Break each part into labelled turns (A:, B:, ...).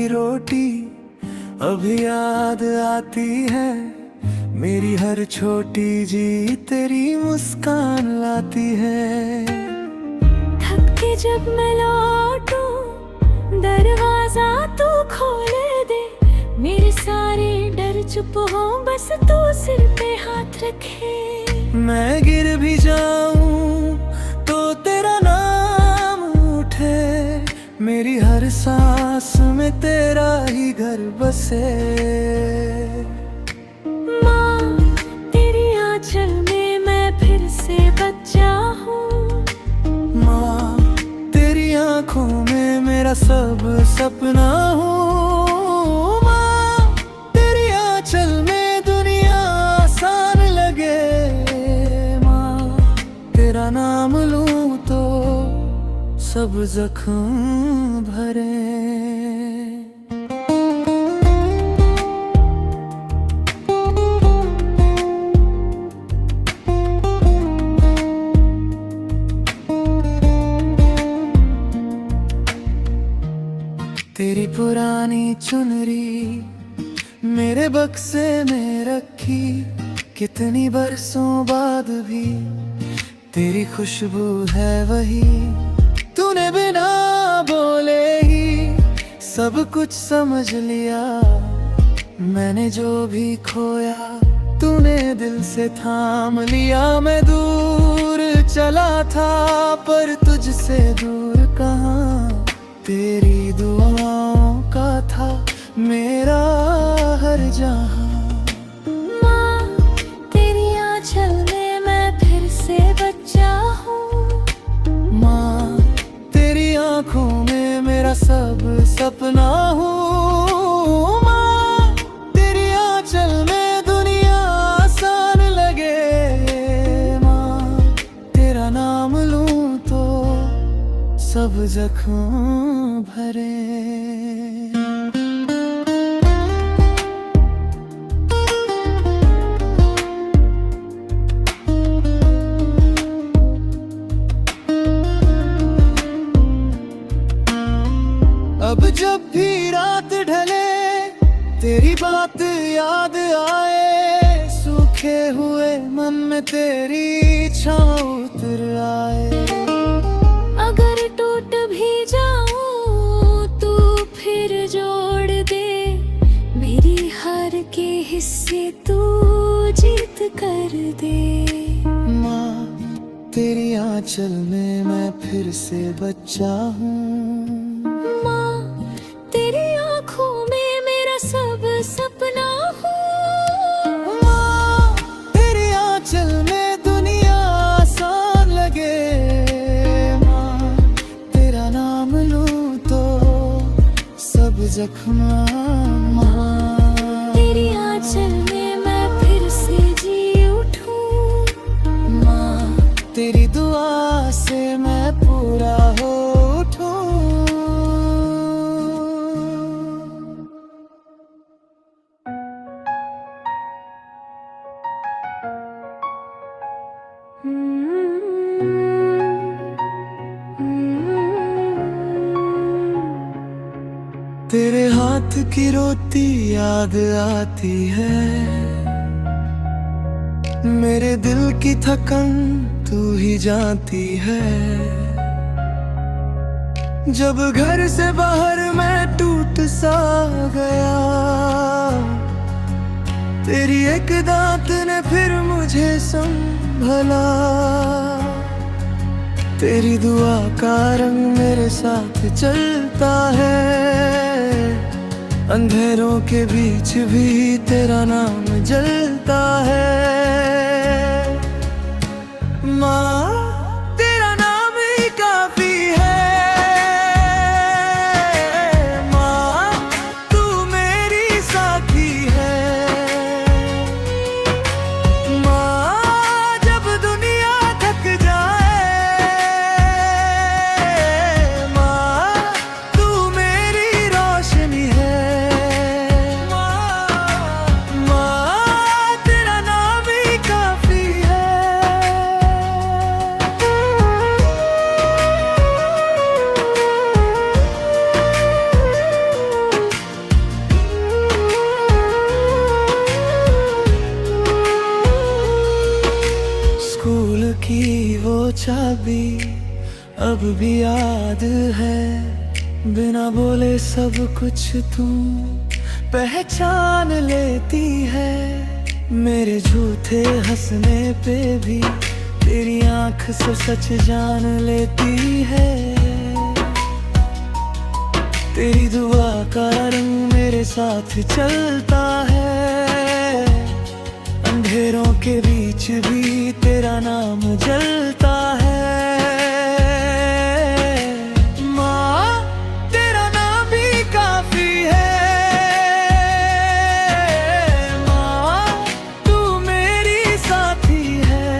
A: की रोटी अब याद आती है। मेरी हर छोटी जी तेरी मुस्कान लाती है।
B: थक के जब मैं लौटूं दरवाजा तू खोले दे। मेरे सारे डर चुप हो बस तू सिर पे हाथ रखे।
A: मैं गिर भी जाऊं तो तेरा नाम उठे। मेरी हर सांस में तेरा ही घर बसे।
B: माँ तेरी आंचल में मैं फिर से बच्चा हूँ।
A: माँ तेरी आंखों में मेरा सब सपना हूँ। माँ तेरी आंचल में दुनिया आसान लगे। माँ तेरा नाम लूं तो सब जख्म भरे। तेरी पुरानी चुनरी मेरे बक्से में रखी। कितनी बरसों बाद भी तेरी खुशबू है वही। तूने बिना बोले ही सब कुछ समझ लिया। मैंने जो भी खोया तूने दिल से थाम लिया। मैं दूर चला था पर तुझसे दूर कहाँ। तेरी दुआओं का था मेरा हर जहां।
B: माँ तेरी आंचल में मैं फिर से बच्चा हूँ।
A: माँ तेरी आंखों में मेरा सब सपना हूँ। माँ तेरी आंचल में दुनिया आसान लगे। माँ तेरा नाम लूं तो सब जख्म भरे। अब जब भी रात ढले तेरी बात याद आए। सूखे हुए मन में तेरी छाँव उतर आए।
B: अगर टूट भी जाऊं तू फिर जोड़ दे। मेरी हार के हिस्से तू जीत कर दे।
A: माँ तेरी आंचल में मैं फिर से बच्चा हूँ।
B: माँ तेरी आंखों में मेरा सब सपना हूँ।
A: माँ तेरी आंचल में दुनिया आसान लगे। माँ तेरा नाम लूं तो सब जख्म। माँ
B: तेरी आंचल में मैं फिर से जी उठूं।
A: माँ तेरी दुआ से मैं पूरा हो उठूं। तेरे हाथ की रोटी याद आती है। मेरे दिल की थकन तू ही जानती है। जब घर से बाहर मैं टूट सा गया तेरी एक दांत ने फिर मुझे संभला। तेरी दुआ का रंग मेरे साथ चलता है। अंधेरों के बीच भी तेरा नाम जलता है। माँ तेरा नाम ही काफी है। माँ तू मेरी साथी है। माँ जब दुनिया थक जाए। माँ तू मेरी रोशनी है। माँ तेरा नाम ही काफी है। अब भी याद है, बिना बोले सब कुछ तू पहचान लेती है। मेरे झूठे हंसने पे भी तेरी आंख से सच जान लेती है। तेरी दुआ का रंग मेरे साथ चलता है, अंधेरों के बीच भी तेरा नाम जलता है। माँ तेरा नाम भी काफी है, माँ तू मेरी साथी है।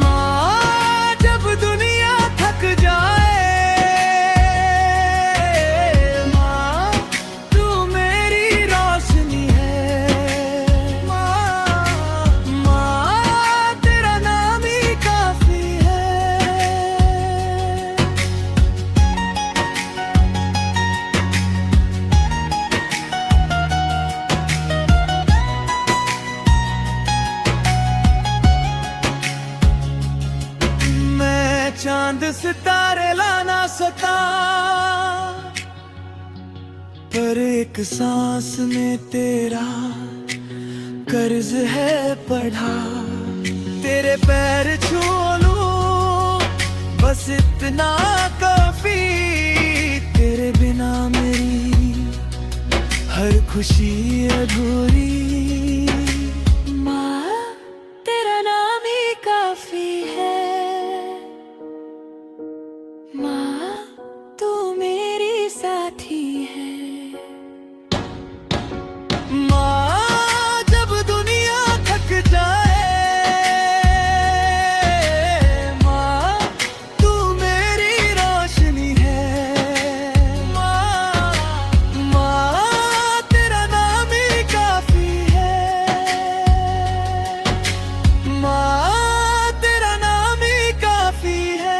A: माँ जब दुनिया थक जाए, माँ तू मेरी रोशनी है। माँ तेरा नाम ही काफी है। मैं चांद सितारे ला ना सका, पर एक सांस में तेरा कर्ज है पढ़ा। तेरे पैर छू लूं बस इतना काफी, तेरे बिना मेरी हर खुशी अधूरी। माँ तेरा नाम ही काफी है, माँ तू मेरी साथी है। माँ जब दुनिया थक जाए, माँ तू मेरी रोशनी है। माँ तेरा नाम ही काफी है। माँ तेरा नाम ही काफी है।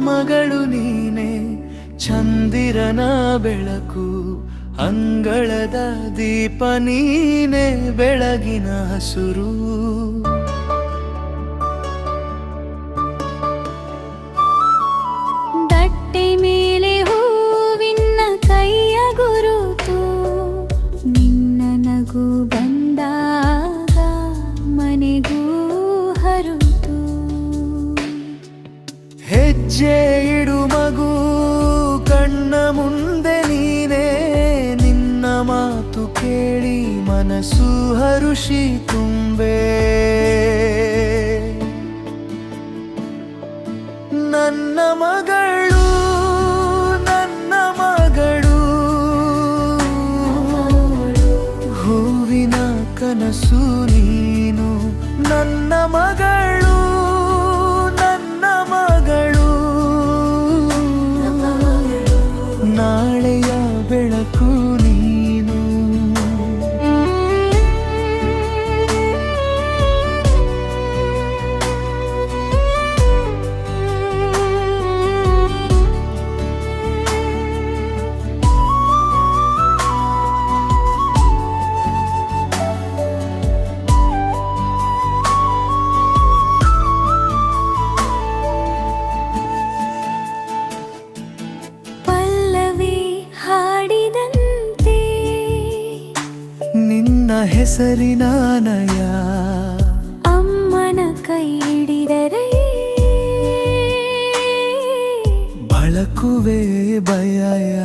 A: ಮಗಳು ನೀನೆ, ಚಂದಿರನ ಬೆಳಕು, ಅಂಗಳದ ದೀಪ ನೀನೆ ಬೆಳಗಿನ ಹಸುರು.
B: ದಟ್ಟೆ ಮೇಲೆ ಹೂವಿನ ಕೈಯ ಗುರುತು, ನಿನ್ನ ನಗು ಬಂದಾಗ ಮನೆಗೂ ಹರುತು.
A: ಹೆಜ್ಜೆ ಇಡು ಮಗು ಕಣ್ಣ ಮುಂದೆ ನೀನೇ, ನಿನ್ನ ಮಾತು ಕೇಳಿ ಮನಸ್ಸು ಹರುಷಿ ತುಂಬೆ. ನನ್ನ ಮಗಳು ನನ್ನ ಮಗಳು, ಹೂವಿನ ಕನಸು ನೀನು. ನನ್ನ ಮಗಳು ನನ್ನ ಮಗಳು, ನಾಳೆಯ ಬೆಳಕು ನೀನು.
B: ಪಲ್ಲವಿ ಹಾಡಿದಂತೆ
A: ನಿನ್ನ ಹೆಸರಿನ ನಯ,
B: ಅಮ್ಮನ ಕೈ ಹಿಡಿದರೆ
A: ಬಳಕುವೆ ಭಯಯ.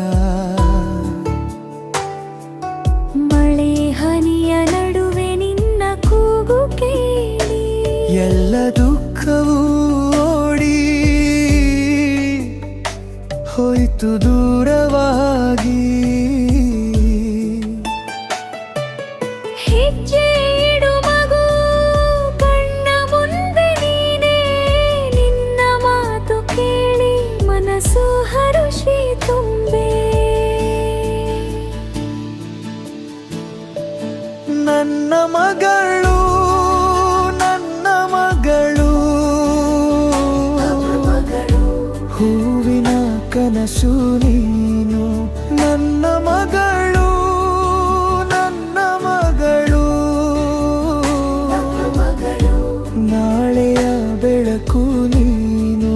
B: ಮಳೆ ಹನಿಯ ನಡುವೆ ನಿನ್ನ ಕೂಗು ಕೇಳಿ
A: ಎಲ್ಲ ದುಃಖವೂ ಓಡಿ ಹೋಯ್ತು ದೂರವಾಗಿ.
B: ಹೆಜ್ಜೆ ಇಡು ಮಗು ಕಣ್ಣ ಮುಂದೆ ನೀನೇ, ನಿನ್ನ ಮಾತು ಕೇಳಿ ಮನಸ್ಸು ಹರುಷಿ ತುಂಬೆ.
A: ನನ್ನ ಮಗಳು ನನ್ನ ಮಗಳು, ಹೂವಿನ ಕನಸು ನೀನು. ನನ್ನ ಮಗಳು ನನ್ನ ಮಗಳು, ನಾಳೆಯ ಬೆಳಕು ನೀನು.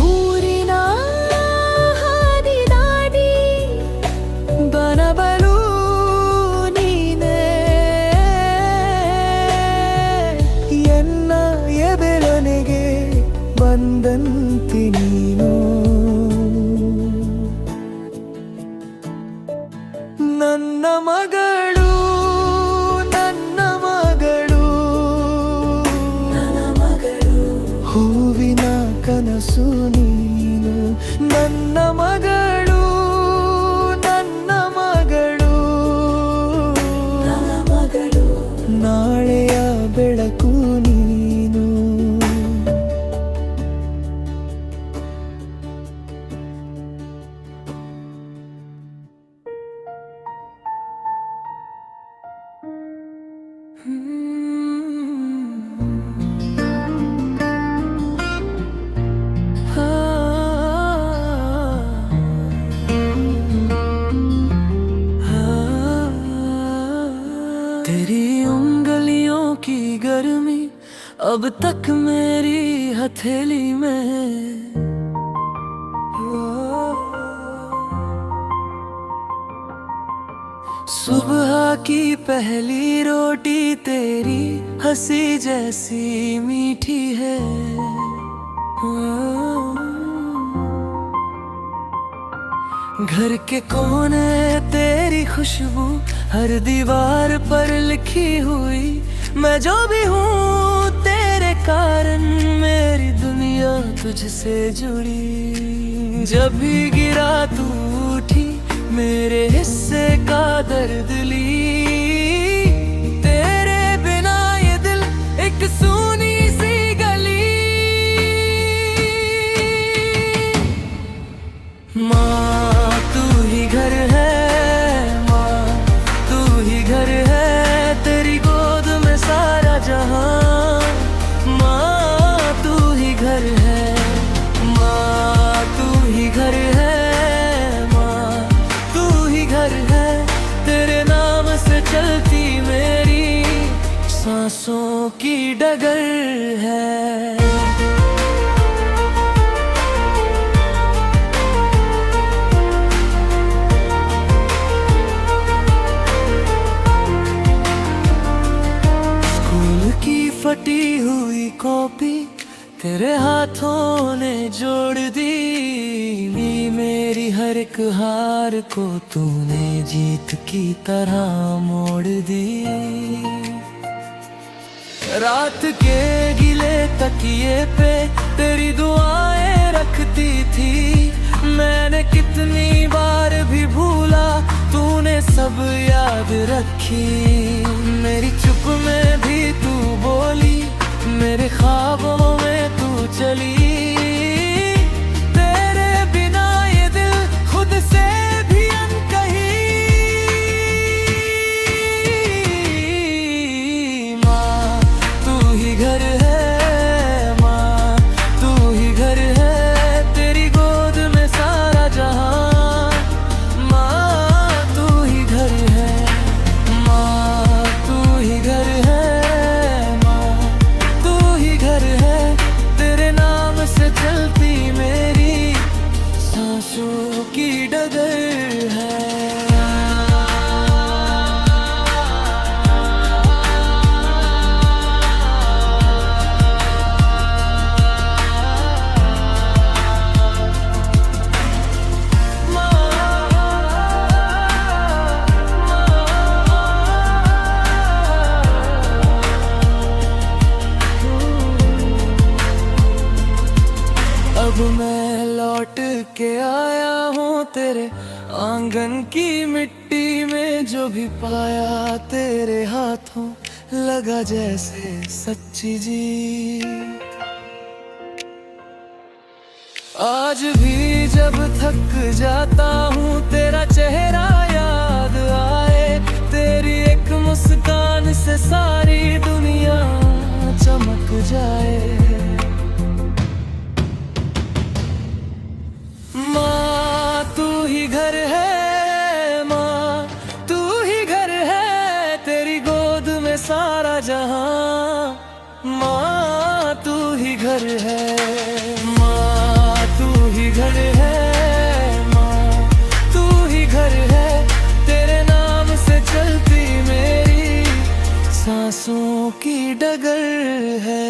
A: ಊರಿನ ಹಾದಿ ದಾಟಿ ಬನಬಲು ನೀನೇ, ಎನ್ನ ಎದೆರನೆಗೆ ಬಂದಂತಿ ನೀನು. ನನ್ನ ಮಗಳು ನನ್ನ ಮಗಳು, ಹೂವಿನ ಕನಸು ನೀನು. ನನ್ನ ಮಗಳು ನನ್ನ ಮಗಳು, ನಾಳೆಯ ಬೆಳಕು ನೀನು. तेरी उंगलियों की गर्मी अब तक मेरी हथेली में है। सुबह की पहली रोटी तेरी हंसी जैसी मीठी है। घर के कोने तेरी खुशबू हर दीवार पर लिखी हुई। मैं जो भी हूँ तेरे कारण मेरी दुनिया तुझसे जुड़ी। जब भी गिरा तू उठी मेरे हिस्से का दर्द ली। तेरे बिना ये दिल एक सूनी सी गली माँ तू ही घर है, माँ तू ही घर है, तेरी गोद में सारा जहां। माँ तू ही घर है, माँ तू ही घर है, माँ तू ही घर है, तेरे नाम से चलती मेरी सांसों की डगर है। फटी हुई कॉपी तेरे हाथों ने जोड़ दी, मेरी हर एक हार को तूने जीत की तरह मोड़ दी। रात के गिले तकिए पे तेरी दुआएं रखती थी, मैंने कितनी बार भी भूला तूने सब याद रखी। मेरी चुप में भी तू बोली, मेरे ख्वाबों में तू चली, तेरे बिना ये दिल खुद से भी अनकही। माँ तू ही घर है, माँ तू ही घर है, तेरी गोद में सारा जहां। माँ तू ही घर है, माँ तू ही घर है, चलती मेरी सांसों की डगर है। अब मैं लौट के आया हूँ तेरे आंगन की मिट्टी में, जो भी पाया तेरे हाथों लगा जैसे सच्ची जीत। आज भी जब थक जाता हूँ तेरा चेहरा याद आए, तेरी एक मुस्कान से सारी दुनिया चमक जाए। माँ तू ही घर है, माँ तू ही घर है, तेरी गोद में सारा जहां। माँ तू ही घर है, माँ तू ही घर है, माँ तू ही घर है, तेरे नाम से चलती मेरी सांसों की डगर है।